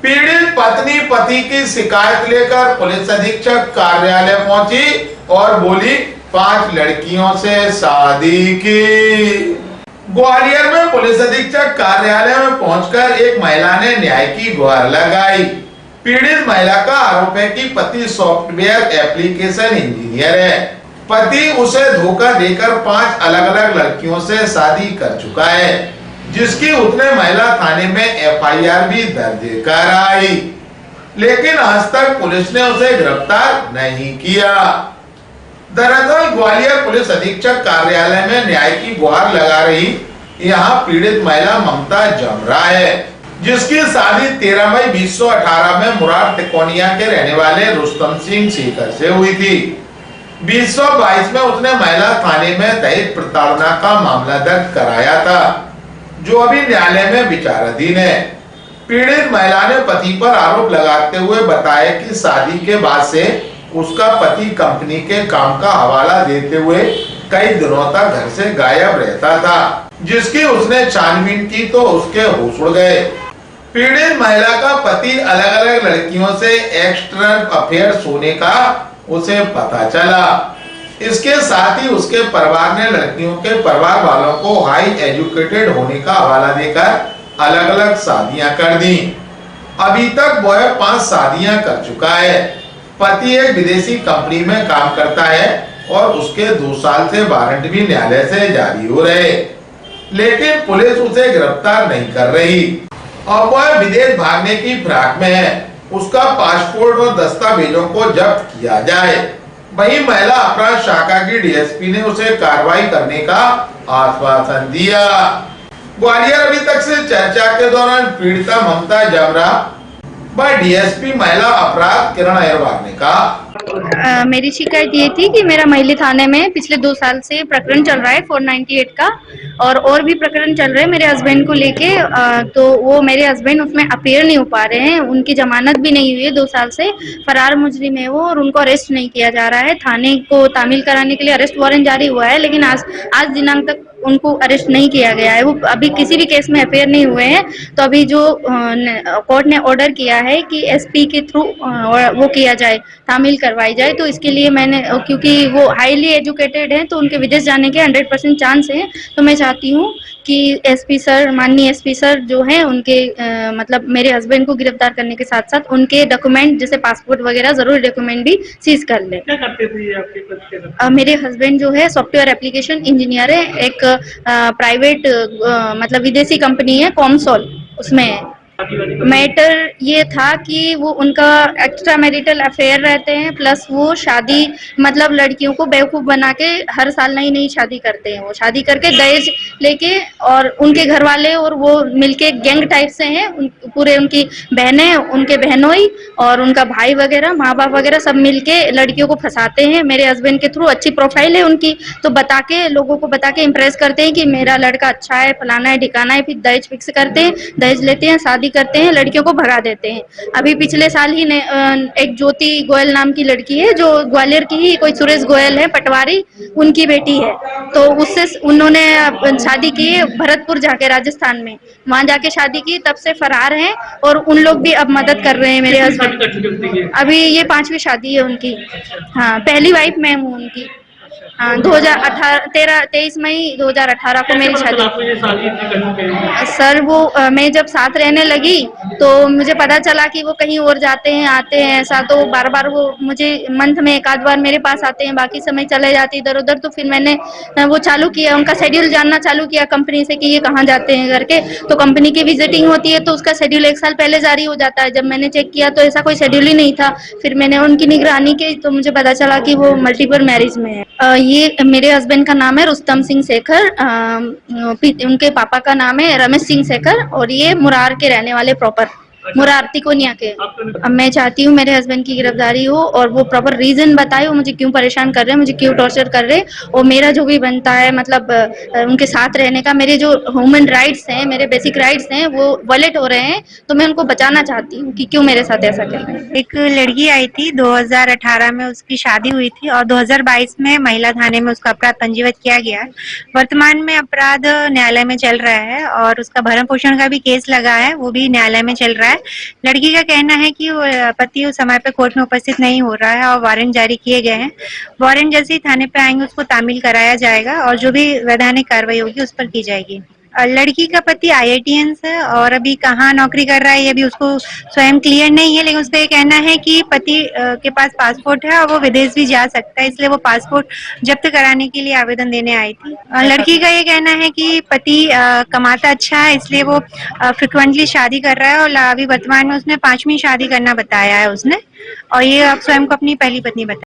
पीड़ित पत्नी पति की शिकायत लेकर पुलिस अधीक्षक कार्यालय पहुंची और बोली 5 लड़कियों से शादी की। ग्वालियर में पुलिस अधीक्षक कार्यालय में पहुंचकर एक महिला ने न्याय की गुहार लगाई। पीड़ित महिला का आरोप है कि पति सॉफ्टवेयर एप्लीकेशन इंजीनियर है। पति उसे धोखा देकर 5 अलग अलग लड़कियों से शादी कर चुका है, जिसकी उसने महिला थाने में FIR भी दर्ज कराई, लेकिन आज तक पुलिस ने उसे गिरफ्तार नहीं किया। दरअसल ग्वालियर पुलिस अधीक्षक कार्यालय में न्याय की गुहार लगा रही यहाँ पीड़ित महिला ममता जमरा है, जिसकी शादी 13 मई 2018 में मुरार तिकोनिया के रहने वाले रुस्तम सिंह शेखर से हुई थी। 2022 में उसने महिला थाने में दहेज प्रताड़ना का मामला दर्ज कराया था, जो अभी न्यायालय में विचाराधीन है। पीड़ित महिला ने पति पर आरोप लगाते हुए बताया कि शादी के बाद से उसका पति कंपनी के काम का हवाला देते हुए कई दिनों तक घर से गायब रहता था, जिसकी उसने छानबीन की तो उसके होश उड़ गए। पीड़ित महिला का पति अलग अलग लड़कियों से एक्स्ट्रा अफेयर्स होने का उसे पता चला। इसके साथ ही उसके परिवार ने लड़कियों के परिवार वालों को हाई एजुकेटेड होने का हवाला देकर अलग अलग शादियां कर दी। अभी तक वह 5 शादियां कर चुका है। पति एक विदेशी कंपनी में काम करता है और उसके 2 साल से वारंट भी न्यायालय से जारी हो रहे, लेकिन पुलिस उसे गिरफ्तार नहीं कर रही और वह विदेश भागने की फिराक में है। उसका पासपोर्ट और दस्तावेजों को जब्त किया जाए। वहीं महिला अपराध शाखा की DSP ने उसे कार्रवाई करने का आश्वासन दिया। ग्वालियर अभी तक से चर्चा के दौरान पीड़िता ममता जमरा व DSP महिला अपराध किरण अहिरवार ने कहा, मेरी शिकायत ये थी कि मेरा महिला थाने में पिछले 2 साल से प्रकरण चल रहा है 498 का, और भी प्रकरण चल रहे हैं मेरे हस्बैंड को लेके। तो वो मेरे हस्बैंड उसमें अपीयर नहीं हो पा रहे हैं, उनकी जमानत भी नहीं हुई है, 2 साल से फरार मुजरिम है वो, और उनको अरेस्ट नहीं किया जा रहा है। थाने को तामील कराने के लिए अरेस्ट वारंट जारी हुआ है, लेकिन आज दिनांक तक उनको अरेस्ट नहीं किया गया है। वो अभी किसी भी केस में अफेयर नहीं हुए हैं। तो अभी जो कोर्ट ने ऑर्डर किया है कि SP के थ्रू वो किया जाए, तामील करवाई जाए, तो इसके लिए मैंने, क्योंकि वो हाईली एजुकेटेड हैं तो उनके विदेश जाने के 100% चांस हैं। तो मैं चाहती हूँ कि SP सर, माननीय SP सर जो हैं, उनके मतलब मेरे हस्बैंड को गिरफ्तार करने के साथ साथ उनके डॉक्यूमेंट जैसे पासपोर्ट वगैरह जरूरी डॉक्यूमेंट भी सीज कर ले। क्या करते थे आपके पति? मेरे हस्बैंड जो है सॉफ्टवेयर एप्लीकेशन इंजीनियर है, एक प्राइवेट मतलब विदेशी कंपनी है कॉमसॉल, उसमें है। मैटर ये था कि वो उनका एक्स्ट्रा मैरिटल अफेयर रहते हैं, प्लस वो शादी मतलब लड़कियों को बेवकूफ़ बना के हर साल नई नई शादी करते हैं। वो शादी करके दहेज लेके, और उनके घर वाले और वो मिलके गैंग टाइप से हैं, पूरे उनकी बहनें, उनके बहनोई और उनका भाई वगैरह, माँ बाप वगैरह सब मिलके लड़कियों को फंसाते हैं। मेरे हस्बैंड के थ्रू अच्छी प्रोफाइल है उनकी, तो बता के लोगों को बता के इम्प्रेस करते हैं कि मेरा लड़का अच्छा है, फलाना है, ठिकाना है, फिर दहेज फिक्स करते हैं, दहेज लेते हैं, शादी करते हैं, लड़कियों को भगा देते हैं। अभी पिछले साल ही एक ज्योति गोयल नाम की लड़की है, जो ग्वालियर की ही, कोई सुरेश गोयल है पटवारी, उनकी बेटी है। तो उससे उन्होंने शादी की भरतपुर जाके, राजस्थान में, वहां जाके शादी की, तब से फरार हैं। और उन लोग भी अब मदद कर रहे हैं मेरे हस्बैंड। अभी ये 5वीं शादी है उनकी। हाँ, पहली वाइफ मैं हूँ उनकी। हाँ, 23 मई 2018 को मेरी शादी। सर वो मैं जब साथ रहने लगी तो मुझे पता चला कि वो कहीं और जाते हैं, आते हैं, ऐसा। तो बार बार वो मुझे मंथ में 1 आध बार मेरे पास आते हैं, बाकी समय चले जाते इधर उधर। तो फिर मैंने वो चालू किया, उनका शेड्यूल जानना चालू किया कंपनी से कि ये कहाँ जाते हैं करके। तो कंपनी की विजिटिंग होती है तो उसका शेड्यूल 1 साल पहले जारी हो जाता है। जब मैंने चेक किया तो ऐसा कोई शेड्यूल ही नहीं था। फिर मैंने उनकी निगरानी की तो मुझे पता चला कि वो मल्टीपल मैरिज में है। ये मेरे हस्बैंड का नाम है रुस्तम सिंह शेखर, उनके पापा का नाम है रमेश सिंह शेखर, और ये मुरार के रहने वाले, प्रॉपर मुरार तिकोनिया के। अब मैं चाहती हूँ मेरे हस्बैंड की गिरफ्तारी हो और वो प्रॉपर रीजन बताए, वो मुझे क्यों परेशान कर रहे हैं, मुझे क्यों टॉर्चर कर रहे हैं, और मेरा जो भी बनता है मतलब उनके साथ रहने का, मेरे जो ह्यूमन राइट्स हैं, मेरे बेसिक राइट्स हैं, वो वॉलेट हो रहे हैं। तो मैं उनको बचाना चाहती हूँ कि क्यों मेरे साथ ऐसा कर रहे हैं। एक लड़की आई थी 2018 में, उसकी शादी हुई थी और 2022 में महिला थाने में उसका अपराध पंजीबद्ध किया गया। वर्तमान में अपराध न्यायालय में चल रहा है और उसका भरण पोषण का भी केस लगा है, वो भी न्यायालय में चल रहा है। है। लड़की का कहना है कि वो पति उस समय पे कोर्ट में उपस्थित नहीं हो रहा है और वारंट जारी किए गए हैं। वारंट जैसे ही थाने पे आएंगे उसको तामील कराया जाएगा और जो भी वैधानिक कार्रवाई होगी उस पर की जाएगी। लड़की का पति IITians है और अभी कहाँ नौकरी कर रहा है ये भी उसको स्वयं क्लियर नहीं है, लेकिन उसका ये कहना है कि पति के पास पासपोर्ट है और वो विदेश भी जा सकता है, इसलिए वो पासपोर्ट जब्त कराने के लिए आवेदन देने आई थी। लड़की का ये कहना है कि पति कमाता अच्छा है, इसलिए वो फ्रिक्वेंटली शादी कर रहा है और अभी वर्तमान में उसने 5वीं शादी करना बताया है उसने, और ये अब स्वयं को अपनी पहली पत्नी बताया।